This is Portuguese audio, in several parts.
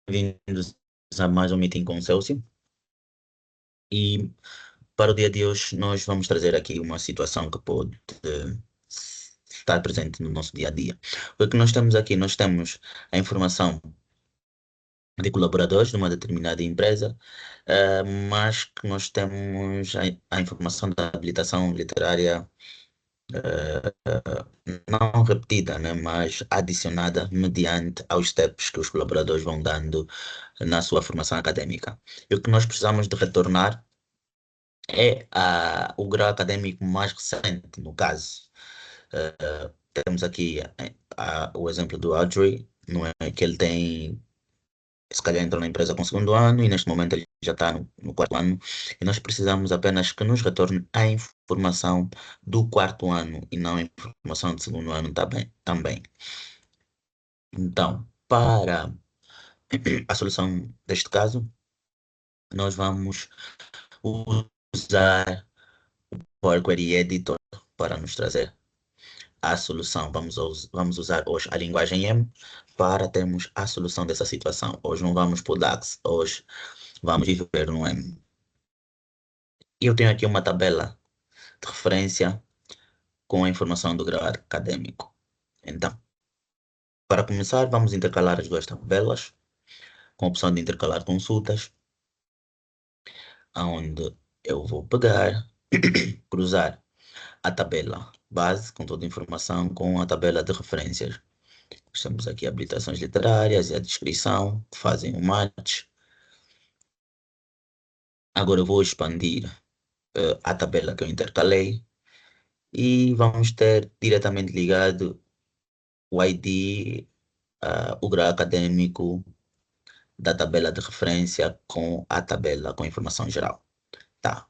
bem-vindos a mais um meeting com o Celso. E para o dia de hoje, nós vamos trazer aqui uma situação que pode estar presente no nosso dia a dia. O que nós temos aqui? Nós temos a informação de colaboradores de uma determinada empresa, mas que nós temos a informação da habilitação literária não repetida, né, mas adicionada mediante aos steps que os colaboradores vão dando na sua formação acadêmica. E o que nós precisamos de retornar é o grau acadêmico mais recente, no caso. Temos aqui o exemplo do Audrey, não é? Que ele tem, se calhar entrou na empresa com o segundo ano e neste momento ele já está no quarto ano, e nós precisamos apenas que nos retorne a informação do quarto ano e não a informação do segundo ano também. Então, para a solução deste caso, nós vamos usar o Power Query Editor para nos trazer a solução. Vamos usar hoje a linguagem M para termos a solução dessa situação. Hoje não vamos para o DAX, hoje vamos viver no M. E eu tenho aqui uma tabela de referência com a informação do grau acadêmico. Então, para começar, vamos intercalar as duas tabelas, com a opção de intercalar consultas, onde eu vou pegar, cruzar a tabela base, com toda a informação, com a tabela de referências. Temos aqui habilitações literárias e a descrição, que fazem o match. Agora eu vou expandir a tabela que eu intercalei e vamos ter diretamente ligado o ID, o grau acadêmico da tabela de referência com a tabela com informação geral. Tá.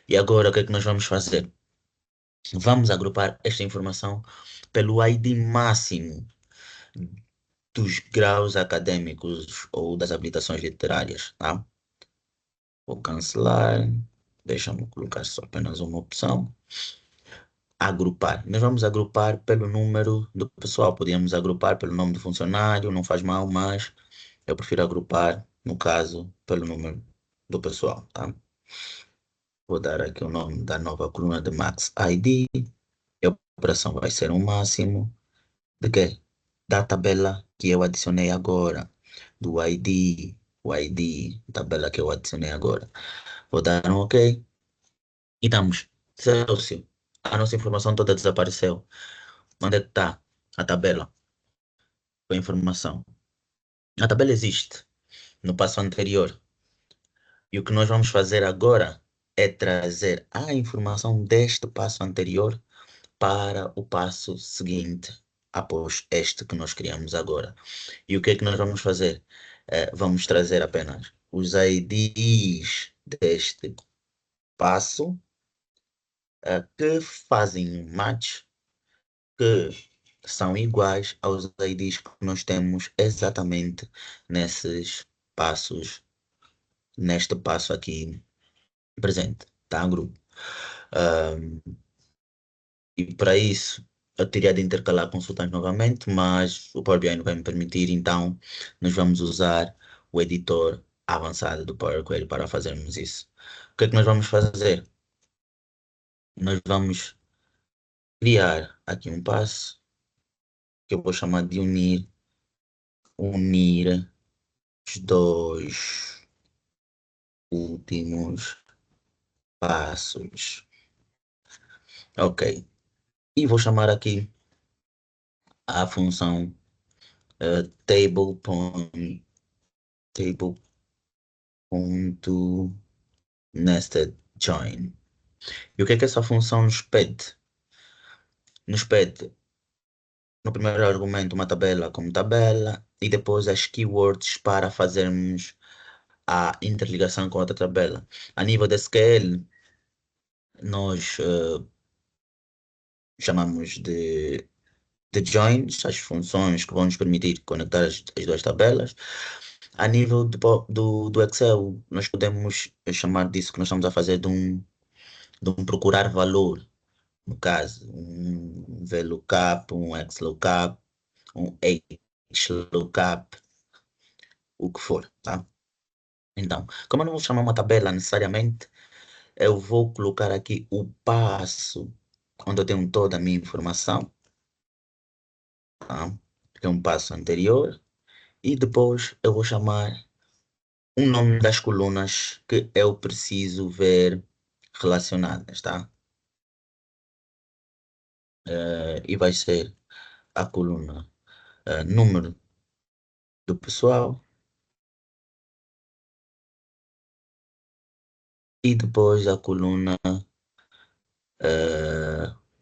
E agora o que é que nós vamos fazer? Vamos agrupar esta informação pelo ID máximo dos graus acadêmicos ou das habilitações literárias, tá? Vou cancelar, deixa-me colocar só apenas uma opção. Agrupar. Nós vamos agrupar pelo número do pessoal. Podíamos agrupar pelo nome do funcionário, não faz mal, mas eu prefiro agrupar, no caso, pelo número do pessoal, tá? Vou dar aqui o nome da nova coluna de Max ID. E a operação vai ser um máximo de quê? Da tabela que eu adicionei agora, do ID, o ID, tabela que eu adicionei agora. Vou dar um OK. E estamos. Celsius, a nossa informação toda desapareceu. Onde é que está a tabela com a informação? A tabela existe no passo anterior. E o que nós vamos fazer agora é trazer a informação deste passo anterior para o passo seguinte, após este que nós criamos agora. E o que é que nós vamos fazer? Vamos trazer apenas os IDs deste passo que fazem um match, que são iguais aos IDs que nós temos exatamente nesses passos, neste passo aqui presente, tá, grupo? E para isso eu teria de intercalar consultas novamente, mas o Power BI não vai me permitir, então nós vamos usar o editor avançado do Power Query para fazermos isso. O que é que nós vamos fazer? Nós vamos criar aqui um passo que eu vou chamar de unir os dois últimos passos. Ok. E vou chamar aqui a função table.nested join. E o que é que essa função nos pede? Nos pede, no primeiro argumento, uma tabela como tabela e depois as keywords para fazermos a interligação com outra tabela. A nível de SQL, nós chamamos de joins, as funções que vão nos permitir conectar as duas tabelas. A nível do Excel, nós podemos chamar disso que nós estamos a fazer de um procurar valor. No caso, um VLOOKUP, um XLOOKUP, um HLOOKUP. o que for, tá? Então, como eu não vou chamar uma tabela necessariamente, eu vou colocar aqui o passo onde eu tenho toda a minha informação, tá? Que é um passo anterior, e depois eu vou chamar o nome das colunas que eu preciso ver relacionadas, tá? E vai ser a coluna número do pessoal e depois a coluna,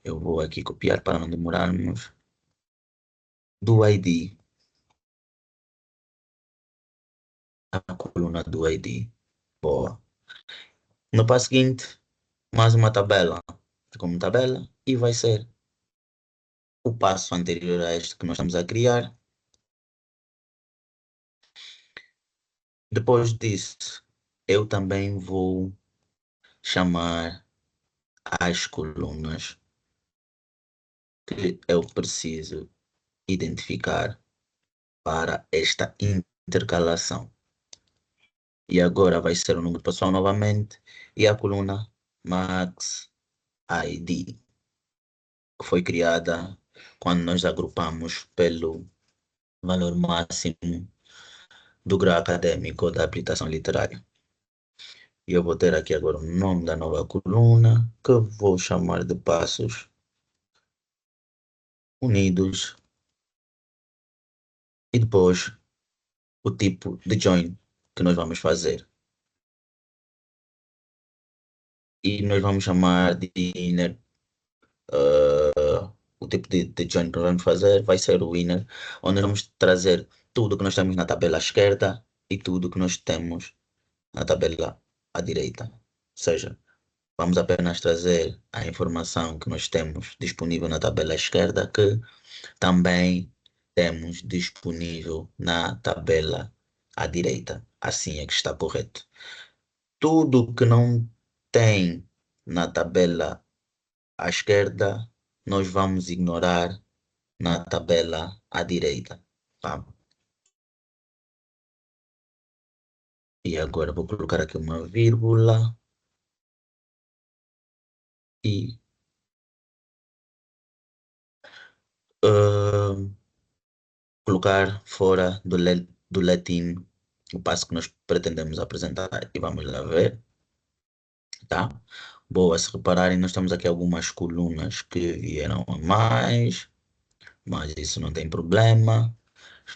eu vou aqui copiar para não demorarmos, do ID, a coluna do ID. Boa. No passo seguinte, mais uma tabela como tabela e vai ser o passo anterior a este que nós estamos a criar. Depois disso, eu também vou chamar as colunas que eu preciso identificar para esta intercalação. E agora vai ser o número pessoal novamente e a coluna Max ID, que foi criada quando nós agrupamos pelo valor máximo do grau acadêmico da habilitação literária. E eu vou ter aqui agora o nome da nova coluna, que eu vou chamar de Passos Unidos, e depois o tipo de join que nós vamos fazer. E nós vamos chamar de inner, o tipo de join que nós vamos fazer vai ser o inner, onde nós vamos trazer tudo que nós temos na tabela à esquerda e tudo que nós temos na tabela à direita. Ou seja, vamos apenas trazer a informação que nós temos disponível na tabela à esquerda, que também temos disponível na tabela à direita. Assim é que está correto. Tudo que não tem na tabela à esquerda, nós vamos ignorar na tabela à direita. Tá? E agora vou colocar aqui uma vírgula e ah, colocar fora do latim o passo que nós pretendemos apresentar. E vamos lá ver, tá? Boa, se repararem, nós temos aqui algumas colunas que vieram a mais, mas isso não tem problema.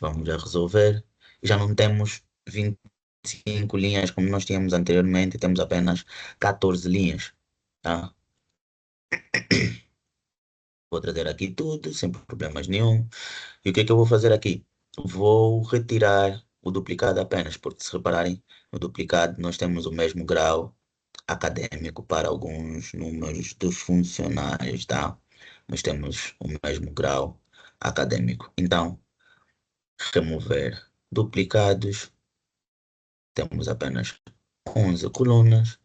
Vamos já resolver. Já não temos 25 linhas como nós tínhamos anteriormente, temos apenas 14 linhas, tá? Vou trazer aqui tudo, sem problemas nenhum. E o que é que eu vou fazer aqui? Vou retirar o duplicado apenas, porque se repararem, no duplicado nós temos o mesmo grau acadêmico para alguns números de funcionários, tá? Nós temos o mesmo grau acadêmico. Então, remover duplicados, temos apenas 11 colunas.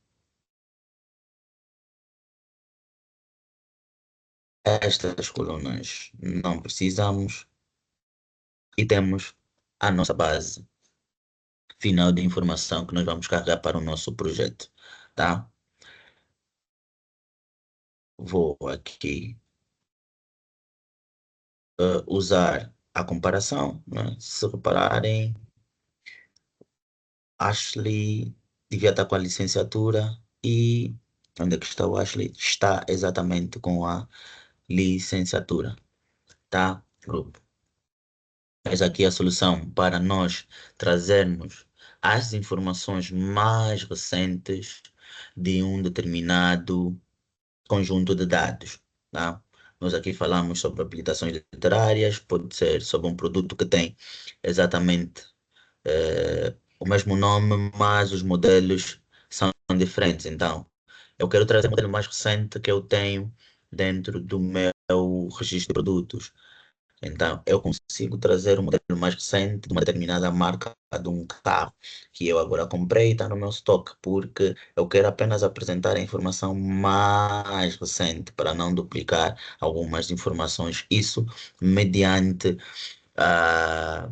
Estas colunas não precisamos e temos a nossa base final de informação que nós vamos carregar para o nosso projeto, tá? Vou aqui usar a comparação, né? Se repararem, Ashley devia estar com a licenciatura e onde é que está o Ashley? Está exatamente com a licenciatura, tá? Grupo. Eis aqui a solução para nós trazermos as informações mais recentes de um determinado conjunto de dados, tá? Nós aqui falamos sobre habilitações literárias, pode ser sobre um produto que tem exatamente o mesmo nome, mas os modelos são diferentes. Então, eu quero trazer o modelo mais recente que eu tenho dentro do meu registro de produtos. Então, eu consigo trazer um modelo mais recente de uma determinada marca de um carro que eu agora comprei e está no meu estoque, porque eu quero apenas apresentar a informação mais recente para não duplicar algumas informações. Isso mediante a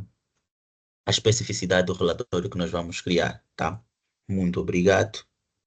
a especificidade do relatório que nós vamos criar, tá? Muito obrigado.